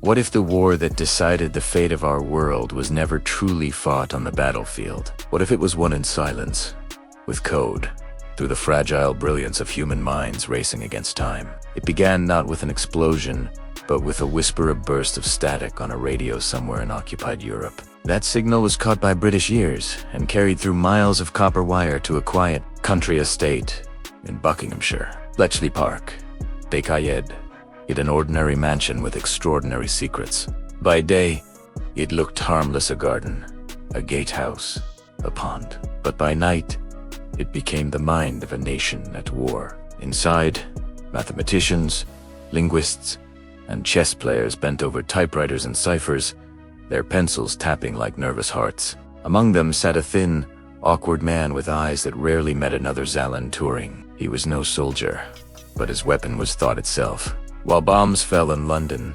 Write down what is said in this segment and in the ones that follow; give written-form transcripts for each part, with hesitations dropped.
What if the war that decided the fate of our world was never truly fought on the battlefield? What if it was won in silence, with code, through the fragile brilliance of human minds racing against time? It began not with an explosion, but with a whisper, a burst of static on a radio somewhere in occupied Europe. That signal was caught by British ears and carried through miles of copper wire to a quiet country estate in Buckinghamshire. Bletchley Park, Decayed, yet an ordinary mansion with extraordinary secrets. By day, it looked harmless, a garden, a gatehouse, a pond. But by night, it became the mind of a nation at war. Inside, mathematicians, linguists, and chess players bent over typewriters and ciphers, their pencils tapping like nervous hearts. Among them sat a thin, awkward man with eyes that rarely met another Alan Turing. He was no soldier, but his weapon was thought itself. While bombs fell in London,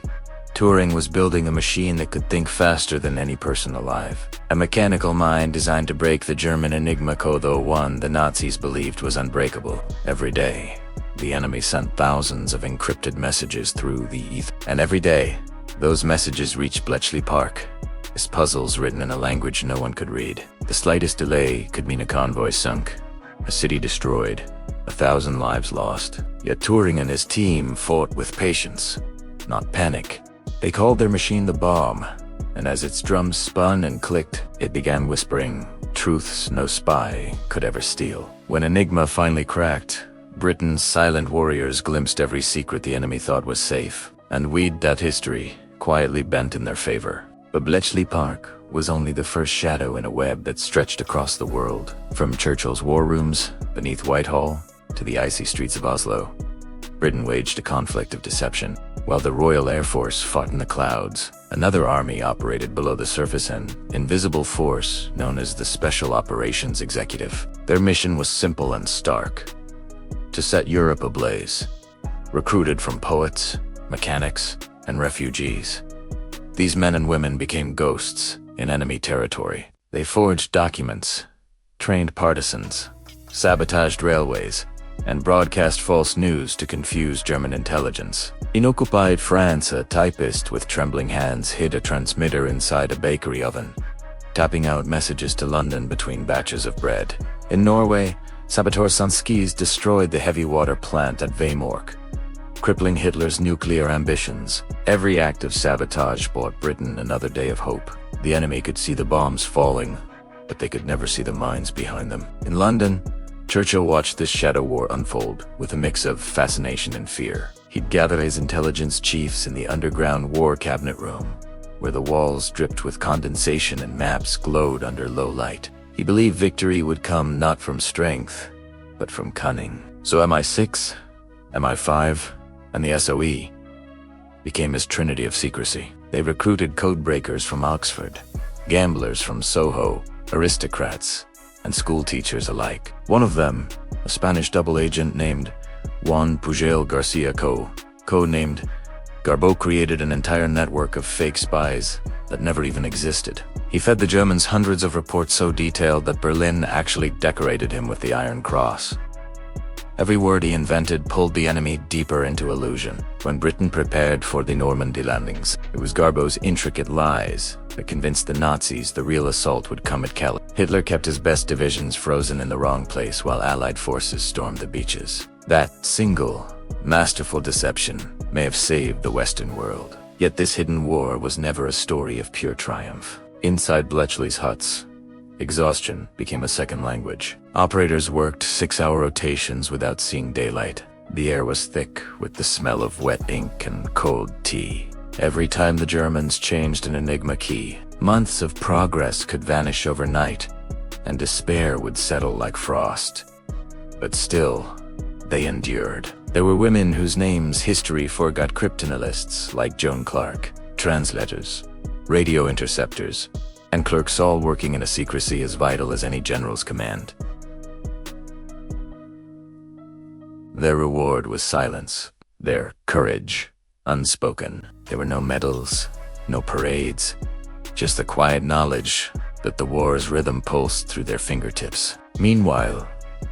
Turing was building a machine that could think faster than any person alive. A mechanical mind designed to break the German Enigma code 01 the Nazis believed was unbreakable. Every day, the enemy sent thousands of encrypted messages through the ether. And every day, those messages reached Bletchley Park as puzzles written in a language no one could read. The slightest delay could mean a convoy sunk, a city destroyed, 1,000 lives lost. Yet Turing and his team fought with patience, not panic. They called their machine the bomb, and as its drums spun and clicked, it began whispering truths no spy could ever steal. When Enigma finally cracked, Britain's silent warriors glimpsed every secret the enemy thought was safe, and we'd that history quietly bent in their favor. But Bletchley Park was only the first shadow in a web that stretched across the world. From Churchill's war rooms beneath Whitehall to the icy streets of Oslo, Britain waged a conflict of deception. While the Royal Air Force fought in the clouds, another army operated below the surface, an invisible force known as the Special Operations Executive. Their mission was simple and stark: to set Europe ablaze. Recruited from poets, mechanics, and refugees, these men and women became ghosts in enemy territory. They forged documents, trained partisans, sabotaged railways, and broadcast false news to confuse German intelligence. In occupied France, a typist with trembling hands hid a transmitter inside a bakery oven, tapping out messages to London between batches of bread. In Norway, saboteur Sanskis destroyed the heavy water plant at Vemork, crippling Hitler's nuclear ambitions. Every act of sabotage brought Britain another day of hope. The enemy could see the bombs falling, but they could never see the minds behind them. In London, Churchill watched this shadow war unfold with a mix of fascination and fear. He'd gather his intelligence chiefs in the underground war cabinet room, where the walls dripped with condensation and maps glowed under low light. He believed victory would come not from strength, but from cunning. So MI6, MI5, and the SOE became his trinity of secrecy. They recruited codebreakers from Oxford, gamblers from Soho, aristocrats, and school teachers alike. One of them, a Spanish double agent named Juan Pujol Garcia codenamed Garbo, created an entire network of fake spies that never even existed. He fed the Germans hundreds of reports so detailed that Berlin actually decorated him with the Iron Cross. Every word he invented pulled the enemy deeper into illusion. When Britain prepared for the Normandy landings, it was Garbo's intricate lies that convinced the Nazis the real assault would come at Calais. Hitler kept his best divisions frozen in the wrong place while Allied forces stormed the beaches. That single, masterful deception may have saved the Western world. Yet this hidden war was never a story of pure triumph. Inside Bletchley's huts, exhaustion became a second language. Operators worked 6-hour rotations without seeing daylight. The air was thick with the smell of wet ink and cold tea. Every time the Germans changed an Enigma key, months of progress could vanish overnight, and despair would settle like frost. But still, they endured. There were women whose names history forgot: cryptanalysts like Joan Clark, translators, radio interceptors, and clerks, all working in a secrecy as vital as any general's command. Their reward was silence, their courage unspoken. There were no medals, no parades, just the quiet knowledge that the war's rhythm pulsed through their fingertips. Meanwhile,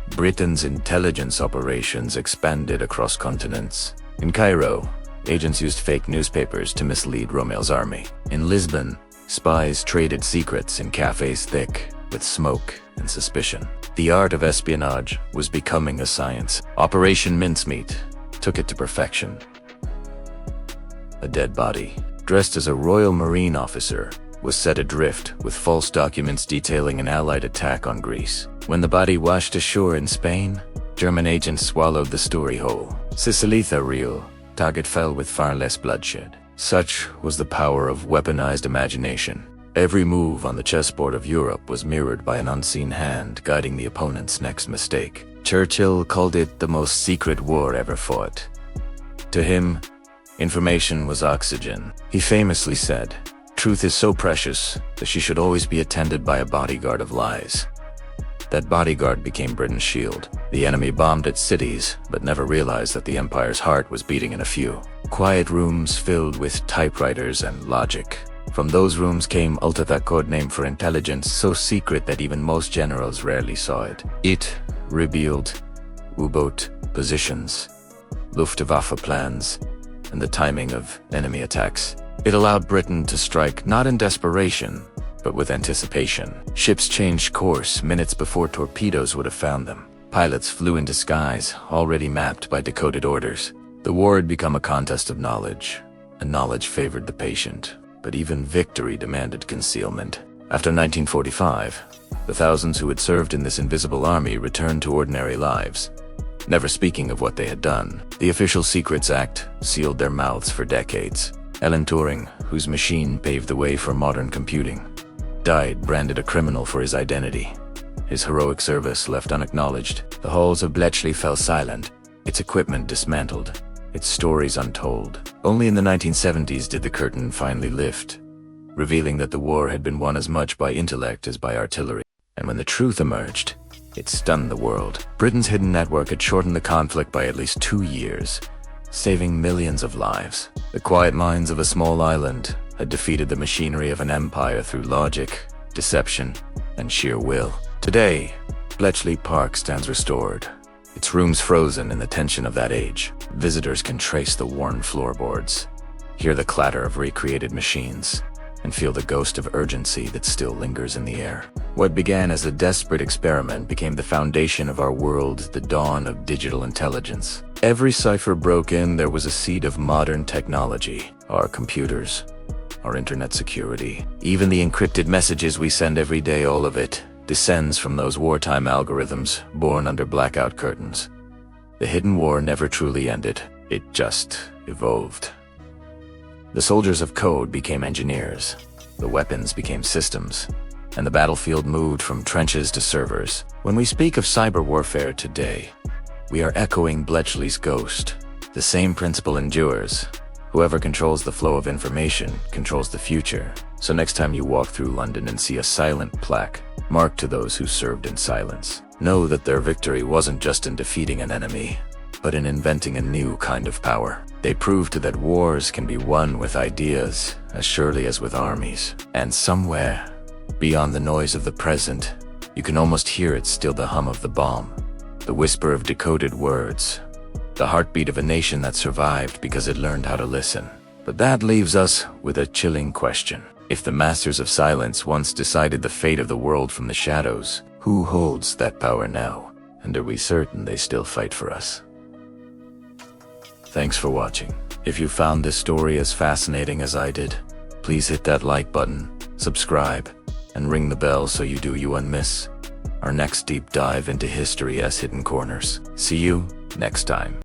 Britain's intelligence operations expanded across continents. In Cairo, agents used fake newspapers to mislead Romel's army. In Lisbon, spies traded secrets in cafes thick with smoke and suspicion. The art of espionage was becoming a science. Operation Mincemeat took it to perfection. A dead body, dressed as a Royal Marine officer, was set adrift with false documents detailing an Allied attack on Greece. When the body washed ashore in Spain, German agents swallowed the story whole. Sicilitha real, target fell with far less bloodshed. Such was the power of weaponized imagination. Every move on the chessboard of Europe was mirrored by an unseen hand guiding the opponent's next mistake. Churchill called it the most secret war ever fought. To him, information was oxygen. He famously said, "Truth is so precious that she should always be attended by a bodyguard of lies." That bodyguard became Britain's shield. The enemy bombed its cities, but never realized that the empire's heart was beating in a few quiet rooms filled with typewriters and logic. From those rooms came Ulta, code name for intelligence so secret that even most generals rarely saw it. It revealed U-boat positions, Luftwaffe plans, and the timing of enemy attacks. It allowed Britain to strike not in desperation, but with anticipation. Ships changed course minutes before torpedoes would have found them. Pilots flew in disguise, already mapped by decoded orders. The war had become a contest of knowledge, and knowledge favored the patient. But even victory demanded concealment. After 1945, the thousands who had served in this invisible army returned to ordinary lives, never speaking of what they had done. The Official Secrets Act sealed their mouths for decades. Alan Turing, whose machine paved the way for modern computing, died branded a criminal for his identity. His heroic service left unacknowledged. The halls of Bletchley fell silent, its equipment dismantled, its stories untold. Only in the 1970s did the curtain finally lift, revealing that the war had been won as much by intellect as by artillery. And when the truth emerged, it stunned the world. Britain's hidden network had shortened the conflict by at least 2 years, saving millions of lives. The quiet minds of a small island had defeated the machinery of an empire through logic, deception, and sheer will. Today, Bletchley Park stands restored, its rooms frozen in the tension of that age. Visitors can trace the worn floorboards, hear the clatter of recreated machines, and feel the ghost of urgency that still lingers in the air. What began as a desperate experiment became the foundation of our world, the dawn of digital intelligence. Every cipher broken, there was a seed of modern technology. Our computers, our internet security, even the encrypted messages we send every day, all of it descends from those wartime algorithms born under blackout curtains. The hidden war never truly ended. It just evolved. The soldiers of code became engineers, the weapons became systems, and the battlefield moved from trenches to servers. When we speak of cyber warfare today, we are echoing Bletchley's ghost. The same principle endures. Whoever controls the flow of information controls the future. So next time you walk through London and see a silent plaque marked to those who served in silence, know that their victory wasn't just in defeating an enemy, but in inventing a new kind of power. They proved that wars can be won with ideas as surely as with armies. And somewhere, beyond the noise of the present, you can almost hear it still, the hum of the bomb, the whisper of decoded words, the heartbeat of a nation that survived because it learned how to listen. But that leaves us with a chilling question. If the masters of silence once decided the fate of the world from the shadows, who holds that power now? And are we certain they still fight for us? Thanks for watching. If you found this story as fascinating as I did, please hit that like button, subscribe, and ring the bell so you won't miss our next deep dive into history's hidden corners. See you next time.